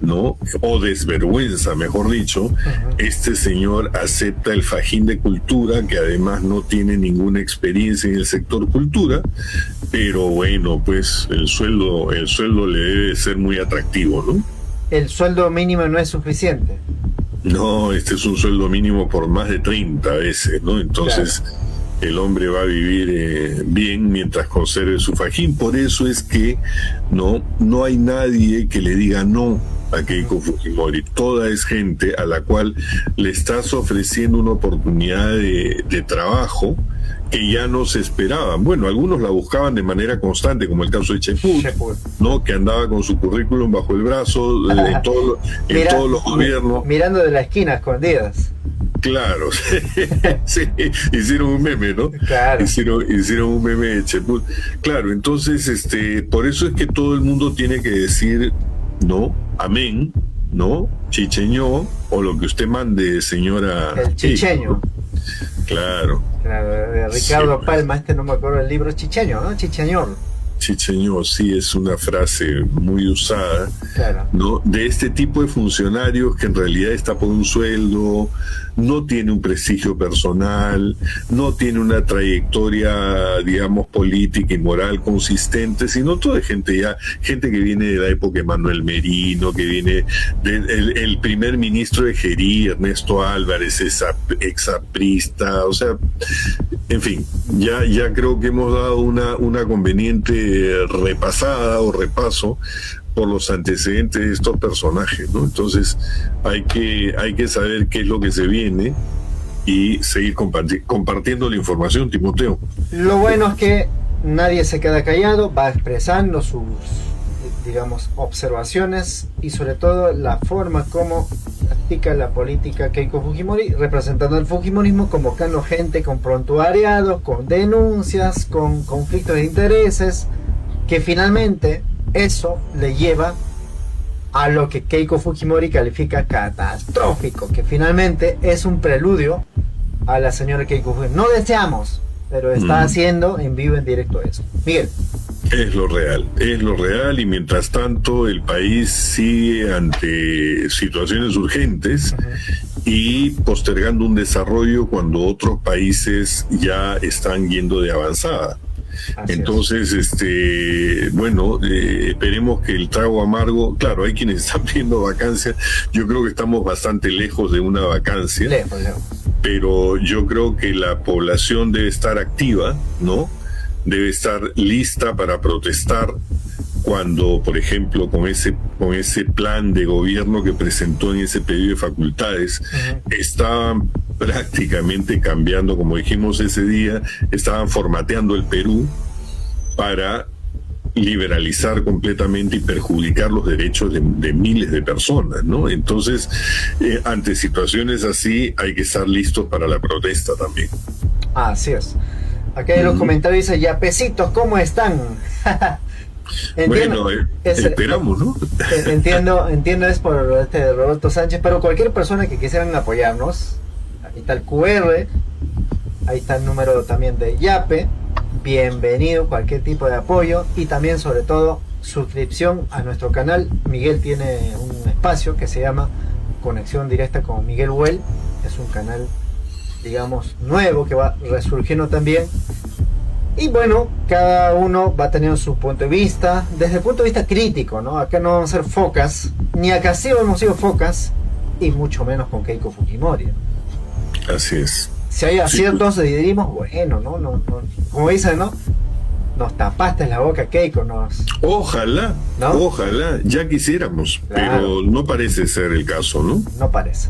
¿no? O desvergüenza, mejor dicho, este señor acepta el fajín de cultura, que además no tiene ninguna experiencia en el sector cultura, pero bueno, pues el sueldo le debe ser muy atractivo, ¿no? El sueldo mínimo no es suficiente. No, este es un sueldo mínimo por más de 30 veces, ¿no? Entonces, el hombre va a vivir bien mientras conserve su fajín. Por eso es que no hay nadie que le diga no a Keiko Fujimori. Toda es gente a la cual le estás ofreciendo una oportunidad de trabajo que ya no se esperaban. Bueno, algunos la buscaban de manera constante, como el caso de Cheput, ¿no? Que andaba con su currículum bajo el brazo en todos los gobiernos. Mirando de la esquina, escondidas. Claro, sí, hicieron un meme, ¿no? Claro. Hicieron un meme de Cheput. Claro, entonces, por eso es que todo el mundo tiene que decir, ¿no? Amén, ¿no? Chicheño, o lo que usted mande, señora. El chicheño. Claro. Claro, de Ricardo Palma, no me acuerdo del libro, Chicheño, ¿no? Chicheñor. Chicheño, sí, es una frase muy usada, claro, ¿no? De este tipo de funcionarios que en realidad está por un sueldo, no tiene un prestigio personal, no tiene una trayectoria, digamos, política y moral consistente, sino toda gente que viene de la época de Manuel Merino, que viene el primer ministro de Gerí, Ernesto Álvarez, exaprista, o sea, en fin, ya creo que hemos dado una conveniente repasada o repaso por los antecedentes de estos personajes, ¿no? Entonces hay que saber qué es lo que se viene y seguir compartiendo la información, Timoteo. Lo bueno es que nadie se queda callado, va expresando sus, digamos, observaciones y sobre todo la forma como practica la política Keiko Fujimori, representando el fujimorismo, convocando gente con prontuariados, con denuncias, con conflictos de intereses, que finalmente eso le lleva a lo que Keiko Fujimori califica catastrófico, que finalmente es un preludio a la señora Keiko Fujimori. No deseamos, pero está haciendo en vivo, en directo eso. Miguel. Es lo real y mientras tanto el país sigue ante situaciones urgentes y postergando un desarrollo cuando otros países ya están yendo de avanzada. Entonces, bueno, esperemos que el trago amargo, claro, hay quienes están pidiendo vacancia, yo creo que estamos bastante lejos de una vacancia, lejos. Pero yo creo que la población debe estar activa, ¿no? Debe estar lista para protestar cuando, por ejemplo, con ese plan de gobierno que presentó en ese pedido de facultades, estaban prácticamente cambiando, como dijimos ese día, estaban formateando el Perú para liberalizar completamente y perjudicar los derechos de miles de personas, ¿no? Entonces, ante situaciones así, hay que estar listos para la protesta también. Así es. Aquí en los comentarios dice, yapecitos, ¿cómo están? Entiendo, bueno, esperamos, ¿no? Entiendo, es por Roberto Sánchez, pero cualquier persona que quisieran apoyarnos, ahí está el QR, ahí está el número también de Yape, bienvenido, cualquier tipo de apoyo y también sobre todo suscripción a nuestro canal. Miguel tiene un espacio que se llama Conexión Directa con Miguel Well, es un canal, digamos, nuevo que va resurgiendo también. Y bueno, cada uno va teniendo su punto de vista, desde el punto de vista crítico, ¿no? Acá no vamos a ser focas, ni a Castillo hemos sido focas, y mucho menos con Keiko Fujimori. Así es. Si hay aciertos, diríamos, bueno, no, como dicen, ¿no? Nos tapaste la boca, Keiko, Ojalá, ¿no? Ojalá, ya quisiéramos, claro, pero no parece ser el caso, ¿no? No parece.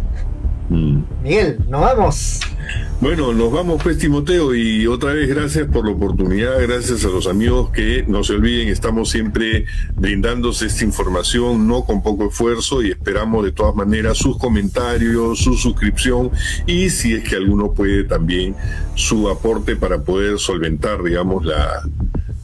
Miguel, nos vamos. Bueno, nos vamos pues, Timoteo, y otra vez gracias por la oportunidad, gracias a los amigos que no se olviden, estamos siempre brindándose esta información, no con poco esfuerzo, y esperamos de todas maneras sus comentarios, su suscripción, y si es que alguno puede también su aporte para poder solventar, digamos,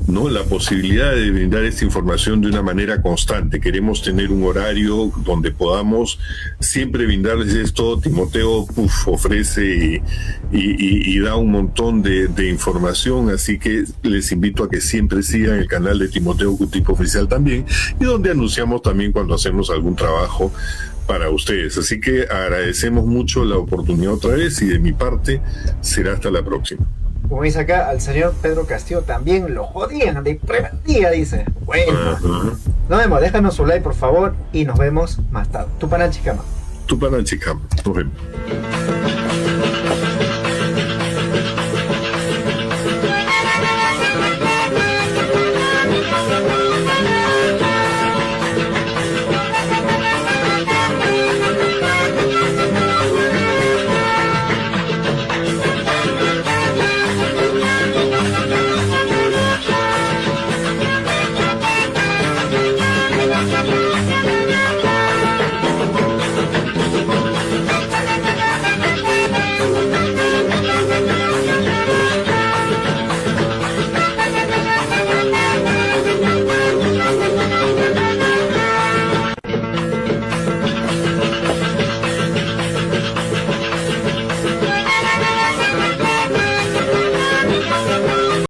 ¿no?, la posibilidad de brindar esta información de una manera constante. Queremos tener un horario donde podamos siempre brindarles esto. Timoteo ofrece y da un montón de información, así que les invito a que siempre sigan el canal de Timoteo Cutipo Oficial también, y donde anunciamos también cuando hacemos algún trabajo para ustedes. Así que agradecemos mucho la oportunidad otra vez, y de mi parte será hasta la próxima. Como dice acá, al señor Pedro Castillo también lo jodían de preventía, dice. Bueno, nos vemos, déjanos su like por favor y nos vemos más tarde. Tupananchikama. Tupananchikama, nos vemos.